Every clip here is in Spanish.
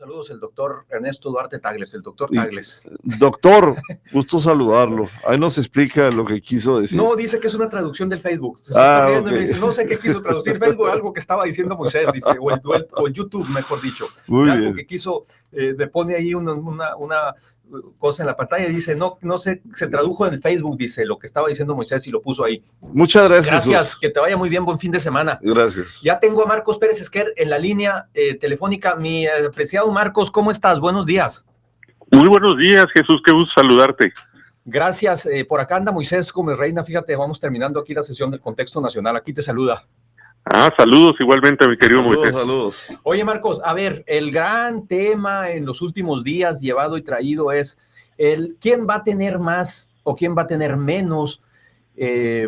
Saludos, el doctor Ernesto Duarte Tagles, el doctor Tagles. Doctor, gusto saludarlo. Ahí nos explica lo que quiso decir. No, dice que es una traducción del Facebook. Se está riendo y me dice, no sé qué quiso traducir Facebook, algo que estaba diciendo Moisés, dice, o el YouTube, mejor dicho. Muy algo bien. Que quiso, le pone ahí una cosa en la pantalla y dice, no sé, se tradujo en el Facebook, dice, lo que estaba diciendo Moisés y lo puso ahí. Muchas gracias, Gracias, Jesús. que te vaya muy bien, buen fin de semana. Gracias. Ya tengo a Marcos Pérez Esquer en la línea telefónica. Mi apreciado Marcos, ¿cómo estás? Buenos días. Muy buenos días, Jesús, qué gusto saludarte. Gracias. Por acá anda Moisés Gómez Reina. Fíjate, vamos terminando aquí la sesión del Contexto Nacional. Aquí te saluda. Saludos igualmente, mi querido Moisés. Saludos. Oye, Marcos, a ver, el gran tema en los últimos días llevado y traído es quién va a tener más o quién va a tener menos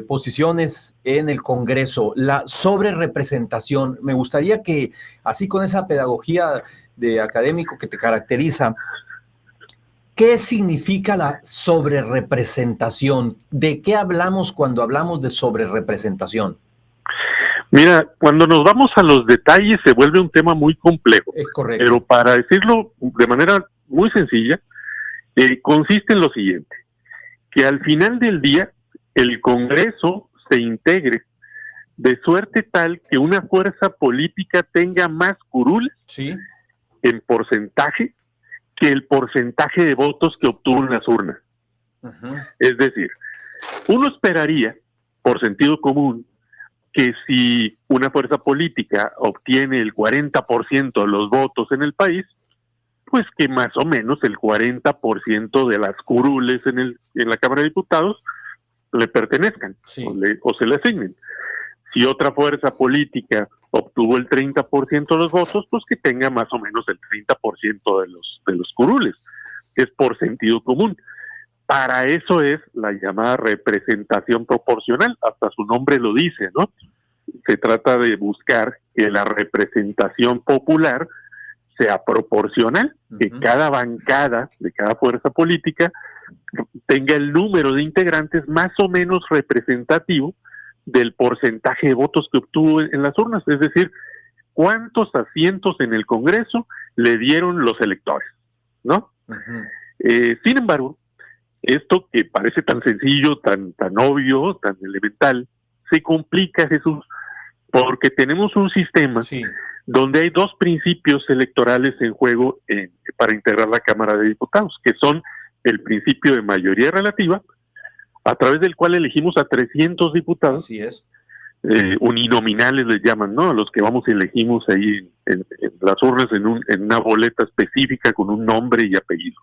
posiciones en el Congreso, la sobrerepresentación. Me gustaría que, así con esa pedagogía de académico que te caracteriza, ¿qué significa la sobrerepresentación? ¿De qué hablamos cuando hablamos de sobrerepresentación? Mira, cuando nos vamos a los detalles se vuelve un tema muy complejo. Es correcto. Pero para decirlo de manera muy sencilla, consiste en lo siguiente, que al final del día el Congreso se integre de suerte tal que una fuerza política tenga más curules ¿Sí? en porcentaje que el porcentaje de votos que obtuvo en las urnas. Uh-huh. Es decir, uno esperaría, por sentido común, que si una fuerza política obtiene el 40% de los votos en el país, pues que más o menos el 40% de las curules en la Cámara de Diputados le pertenezcan, sí, o se le asignen. Si otra fuerza política obtuvo el 30% de los votos, pues que tenga más o menos el 30% de los curules. Es por sentido común. Para eso es la llamada representación proporcional, hasta su nombre lo dice, ¿no? Se trata de buscar que la representación popular sea proporcional, que cada bancada de cada fuerza política tenga el número de integrantes más o menos representativo del porcentaje de votos que obtuvo en las urnas, es decir, cuántos asientos en el Congreso le dieron los electores, ¿no? Uh-huh. Sin embargo, esto que parece tan sencillo, tan obvio, tan elemental, se complica, Jesús, porque tenemos un sistema Sí. donde hay dos principios electorales en juego para integrar la Cámara de Diputados, que son el principio de mayoría relativa, a través del cual elegimos a 300 diputados, Así es. uninominales les llaman, ¿no? A los que vamos y elegimos ahí en las urnas en una boleta específica con un nombre y apellido.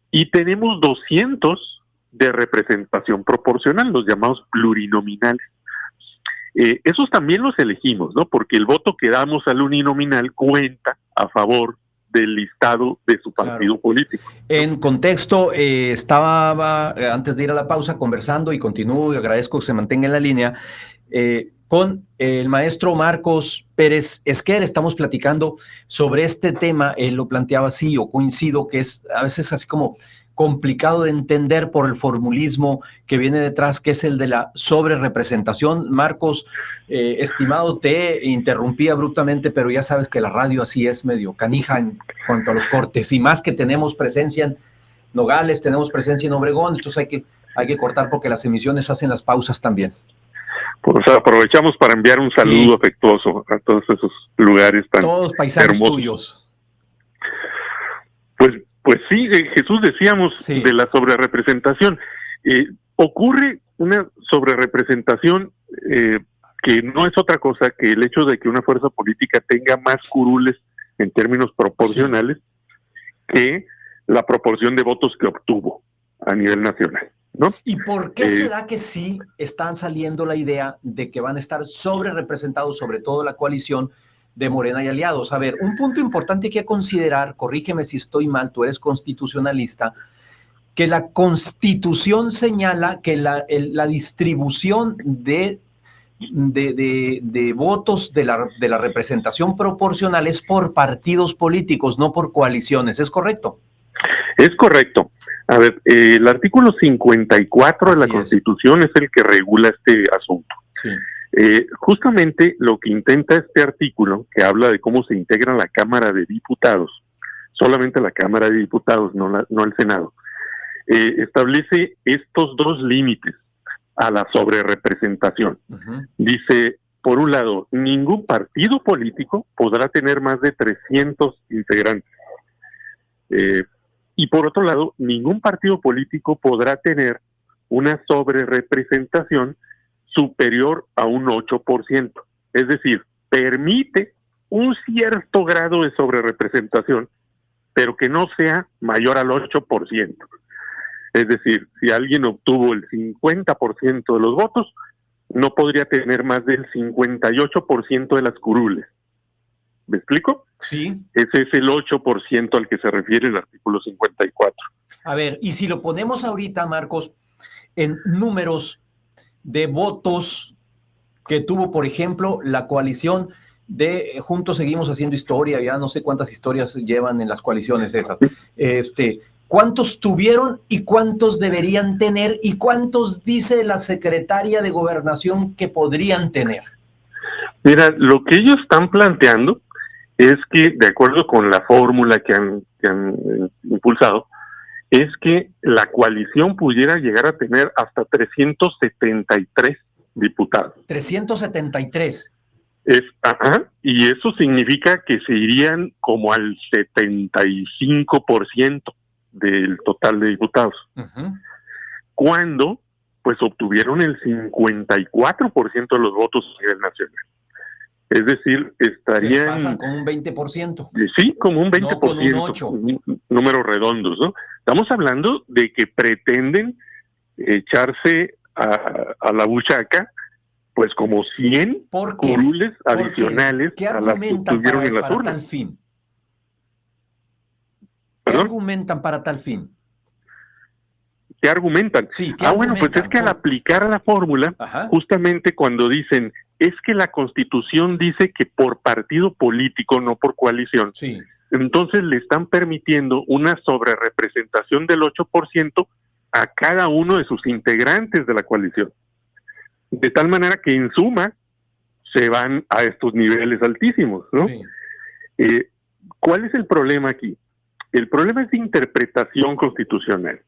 Y tenemos 200 de representación proporcional, los llamados plurinominales. Esos también los elegimos, ¿no? Porque el voto que damos al uninominal cuenta a favor del listado de su partido político. En contexto, estaba antes de ir a la pausa conversando y continúo y agradezco que se mantenga en la línea con el maestro Marcos Pérez Esquer. Estamos platicando sobre este tema. Él lo planteaba así, o coincido, que es a veces así como complicado de entender por el formulismo que viene detrás, que es el de la sobrerepresentación. Marcos, estimado, te interrumpí abruptamente, pero ya sabes que la radio así es medio canija en cuanto a los cortes, y más que tenemos presencia en Nogales, tenemos presencia en Obregón, entonces hay que cortar porque las emisiones hacen las pausas también. Pues aprovechamos para enviar un saludo afectuoso a todos esos lugares tan todos paisanos hermosos. Tuyos. Pues sí, Jesús, decíamos de la sobrerepresentación. Ocurre una sobrerepresentación que no es otra cosa que el hecho de que una fuerza política tenga más curules en términos proporcionales que la proporción de votos que obtuvo a nivel nacional, ¿no? ¿Y por qué se da que sí están saliendo la idea de que van a estar sobrerepresentados, sobre todo la coalición de Morena y aliados? A ver, un punto importante que considerar, corrígeme si estoy mal, tú eres constitucionalista, que la Constitución señala que la distribución de votos de la representación proporcional es por partidos políticos, no por coaliciones, ¿es correcto? Es correcto. A ver, el artículo 54 de la Constitución es el que regula este asunto. Sí. Justamente lo que intenta este artículo, que habla de cómo se integra la Cámara de Diputados, solamente la Cámara de Diputados, no el Senado, establece estos dos límites a la sobrerepresentación. Dice, por un lado, ningún partido político podrá tener más de 300 integrantes. Y por otro lado, ningún partido político podrá tener una sobrerepresentación superior a un 8%. Es decir, permite un cierto grado de sobrerepresentación, pero que no sea mayor al 8%. Es decir, si alguien obtuvo el 50% de los votos, no podría tener más del 58% de las curules. ¿Me explico? Sí. Ese es el 8% al que se refiere el artículo 54. A ver, y si lo ponemos ahorita, Marcos, en números de votos que tuvo, por ejemplo, la coalición de Juntos Seguimos Haciendo Historia, ya no sé cuántas historias llevan en las coaliciones esas, ¿cuántos tuvieron y cuántos deberían tener y cuántos dice la secretaria de Gobernación que podrían tener? Mira, lo que ellos están planteando es que, de acuerdo con la fórmula que han impulsado, es que la coalición pudiera llegar a tener hasta 373 diputados. 373. Y eso significa que se irían como al 75% del total de diputados. Cuando, pues, obtuvieron el 54% de los votos a nivel nacional. Es decir, estarían... Pasan con un 20%. Sí, como un 20%. No con un 8%. Números redondos, ¿no? Estamos hablando de que pretenden echarse a la buchaca, pues, como 100 curules adicionales a las que obtuvieron en las urnas. Tal fin? ¿Qué argumentan para tal fin? ¿Qué argumentan? Sí, bueno, pues es que al aplicar la fórmula, justamente cuando dicen, es que la Constitución dice que por partido político, no por coalición, entonces le están permitiendo una sobrerepresentación del 8% a cada uno de sus integrantes de la coalición. De tal manera que en suma se van a estos niveles altísimos, ¿no? ¿Cuál es el problema aquí? El problema es de interpretación constitucional.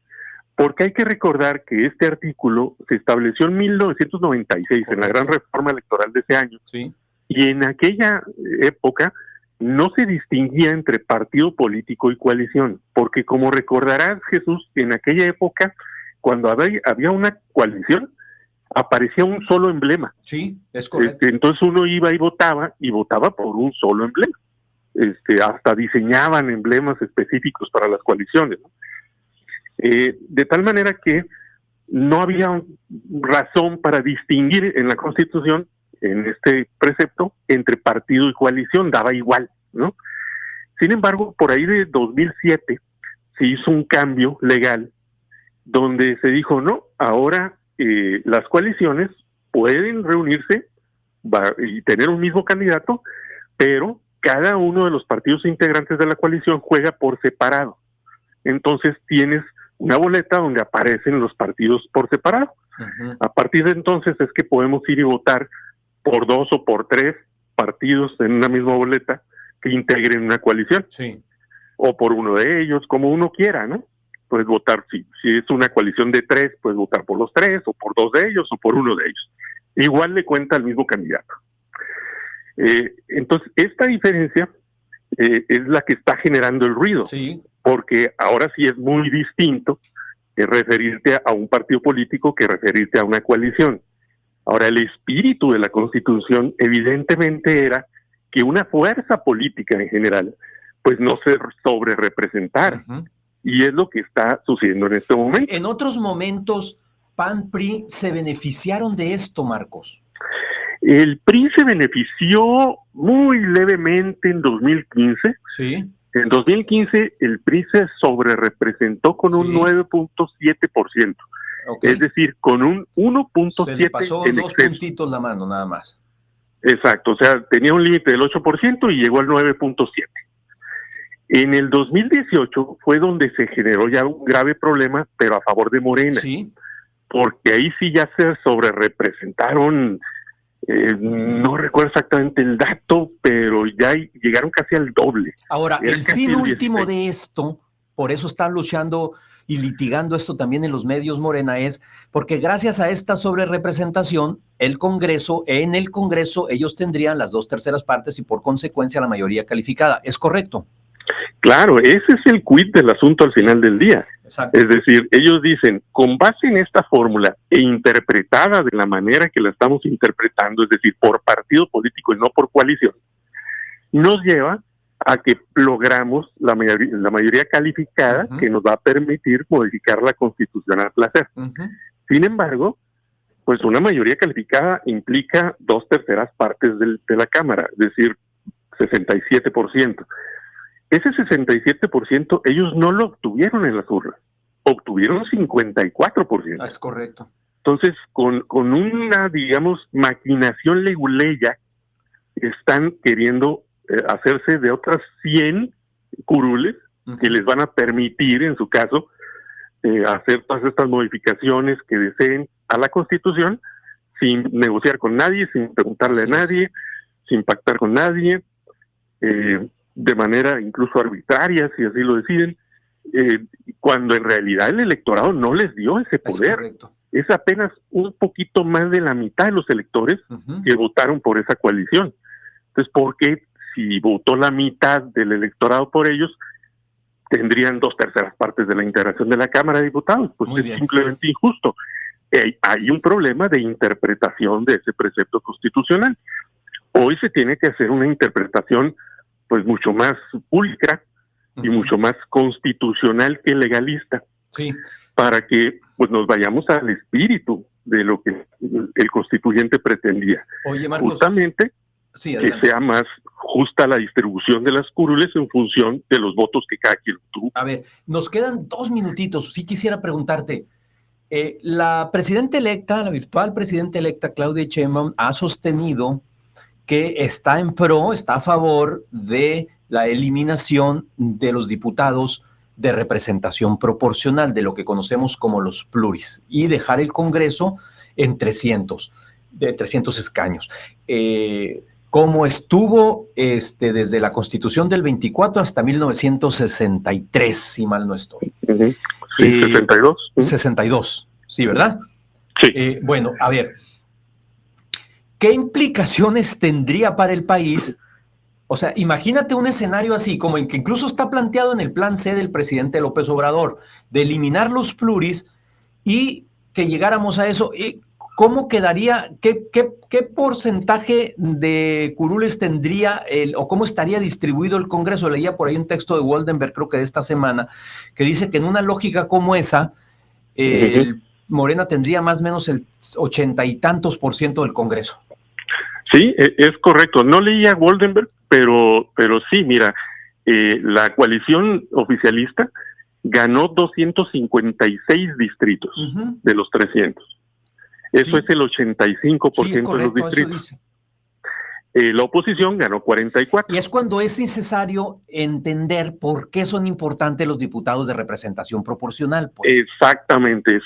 Porque hay que recordar que este artículo se estableció en 1996, en la gran reforma electoral de ese año, y en aquella época no se distinguía entre partido político y coalición, porque como recordarás, Jesús, en aquella época, cuando había una coalición, aparecía un solo emblema. Sí, es correcto. Entonces uno iba y votaba por un solo emblema. Hasta diseñaban emblemas específicos para las coaliciones, ¿no? De tal manera que no había razón para distinguir en la Constitución, en este precepto, entre partido y coalición, daba igual, ¿no? Sin embargo, por ahí de 2007 se hizo un cambio legal donde se dijo, no, ahora las coaliciones pueden reunirse y tener un mismo candidato, pero cada uno de los partidos integrantes de la coalición juega por separado. Entonces tienes una boleta donde aparecen los partidos por separado. A partir de entonces es que podemos ir y votar por 2 o por 3 partidos en una misma boleta que integren una coalición. O por uno de ellos, como uno quiera, ¿no? Puedes votar, si es una coalición de 3, puedes votar por los 3, o por 2 de ellos, o por uno de ellos. Igual le cuenta al mismo candidato. Entonces, esta diferencia es la que está generando el ruido. Porque ahora sí es muy distinto referirte a un partido político que referirte a una coalición. Ahora, el espíritu de la Constitución evidentemente era que una fuerza política en general, pues no se sobrerepresentara. Y es lo que está sucediendo en este momento. En otros momentos, PAN, PRI se beneficiaron de esto, Marcos. El PRI se benefició muy levemente en 2015. En 2015 el PRI se sobrerepresentó con un 9.7%. Es decir, con un 1.7%. Se le pasó en 2 puntitos la mano, nada más. Exacto, o sea, tenía un límite del 8% y llegó al 9.7%. En el 2018 fue donde se generó ya un grave problema, pero a favor de Morena. Porque ahí sí ya se sobrerepresentaron No recuerdo exactamente el dato, pero ya llegaron casi al doble. Ahora, Era el casi fin el último 16. de esto, por eso están luchando y litigando esto también en los medios, Morena, es porque gracias a esta sobrerepresentación, en el Congreso, ellos tendrían las 2/3 partes y por consecuencia la mayoría calificada. ¿Es correcto? Claro, ese es el quid del asunto al final del día. Exacto. Es decir, ellos dicen, con base en esta fórmula e interpretada de la manera que la estamos interpretando, es decir, por partido político y no por coalición, nos lleva a que logramos la mayoría calificada que nos va a permitir modificar la Constitución al placer. Sin embargo, pues una mayoría calificada implica 2/3 partes de la Cámara, es decir, 67%. Ese 67% ellos no lo obtuvieron en las urnas, obtuvieron 54%. Es correcto. Entonces, con una, digamos, maquinación leguleya, están queriendo hacerse de otras 100 curules que les van a permitir, en su caso, hacer todas estas modificaciones que deseen a la Constitución, sin negociar con nadie, sin preguntarle a nadie, sin pactar con nadie, de manera incluso arbitraria, si así lo deciden, cuando en realidad el electorado no les dio ese poder. Es apenas un poquito más de la mitad de los electores que votaron por esa coalición. Entonces, ¿por qué si votó la mitad del electorado por ellos, tendrían 2/3 partes de la integración de la Cámara de Diputados? Pues es simplemente injusto. Hay un problema de interpretación de ese precepto constitucional. Hoy se tiene que hacer una interpretación pues mucho más pulcra y mucho más constitucional que legalista, para que pues nos vayamos al espíritu de lo que el constituyente pretendía. Oye, Marcos, justamente que sea más justa la distribución de las curules en función de los votos que cada quien tuvo. A ver, nos quedan 2 minutitos. Sí quisiera preguntarte, la presidenta electa, la virtual presidenta electa, Claudia Sheinbaum, ha sostenido que está a favor de la eliminación de los diputados de representación proporcional, de lo que conocemos como los pluris, y dejar el Congreso en 300 escaños. Como estuvo desde la Constitución del 24 hasta 1963, si mal no estoy. Sí, 62. 62, sí, ¿verdad? Sí. Bueno, a ver, ¿qué implicaciones tendría para el país? O sea, imagínate un escenario así, como el que incluso está planteado en el plan C del presidente López Obrador, de eliminar los pluris y que llegáramos a eso. ¿Cómo quedaría, qué porcentaje de curules tendría o cómo estaría distribuido el Congreso? Leía por ahí un texto de Waldenberg, creo que de esta semana, que dice que en una lógica como esa, Morena tendría más o menos el 80 y tantos % del Congreso. Sí, es correcto. No leía Waldenberg, pero sí, mira, la coalición oficialista ganó 256 distritos de los 300. Eso es el 85% de los distritos. La oposición ganó 44. Y es cuando es necesario entender por qué son importantes los diputados de representación proporcional. Pues. Exactamente,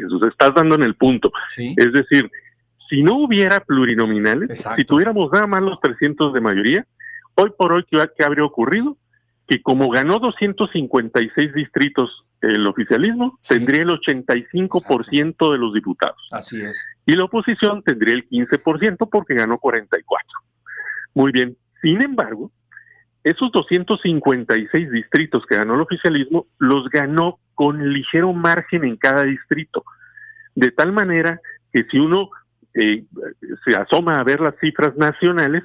Jesús. Estás dando en el punto. ¿Sí? Es decir, si no hubiera plurinominales, si tuviéramos nada más los 300 de mayoría, hoy por hoy, ¿qué habría ocurrido? Que como ganó 256 distritos el oficialismo, tendría el 85% de los diputados. Así es. Y la oposición tendría el 15% porque ganó 44. Muy bien. Sin embargo, esos 256 distritos que ganó el oficialismo, los ganó con ligero margen en cada distrito. De tal manera que si uno se asoma a ver las cifras nacionales,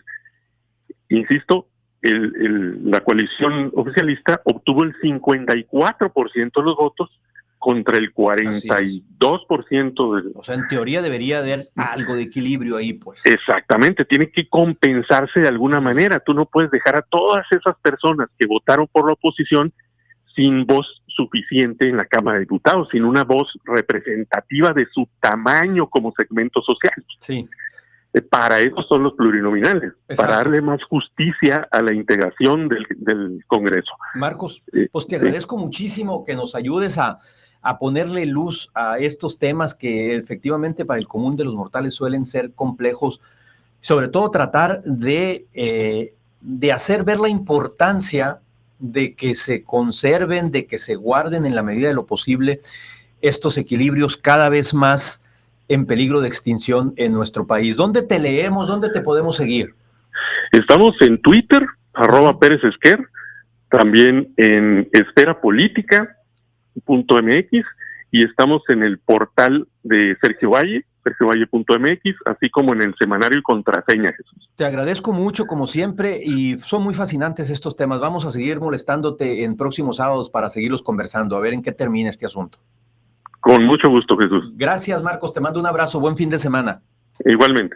insisto, la coalición oficialista obtuvo el 54% de los votos contra el 42% de... O sea, en teoría debería haber algo de equilibrio ahí, pues. Exactamente, tiene que compensarse de alguna manera. Tú no puedes dejar a todas esas personas que votaron por la oposición sin voz suficiente en la Cámara de Diputados, sin una voz representativa de su tamaño como segmento social. Sí. Para eso son los plurinominales, para darle más justicia a la integración del Congreso. Marcos, pues te agradezco muchísimo que nos ayudes a a ponerle luz a estos temas que efectivamente para el común de los mortales suelen ser complejos, sobre todo tratar de hacer ver la importancia de que se conserven, de que se guarden en la medida de lo posible estos equilibrios cada vez más en peligro de extinción en nuestro país. ¿Dónde te leemos? ¿Dónde te podemos seguir? Estamos en Twitter, @Pérez Esquer, también en esferapolítica.mx, y estamos en el portal de Sergio Valle, sergiovalle.mx, así como en el semanario y contraseña, Jesús. Te agradezco mucho, como siempre, y son muy fascinantes estos temas. Vamos a seguir molestándote en próximos sábados para seguirlos conversando, a ver en qué termina este asunto. Con mucho gusto, Jesús. Gracias, Marcos. Te mando un abrazo. Buen fin de semana. Igualmente.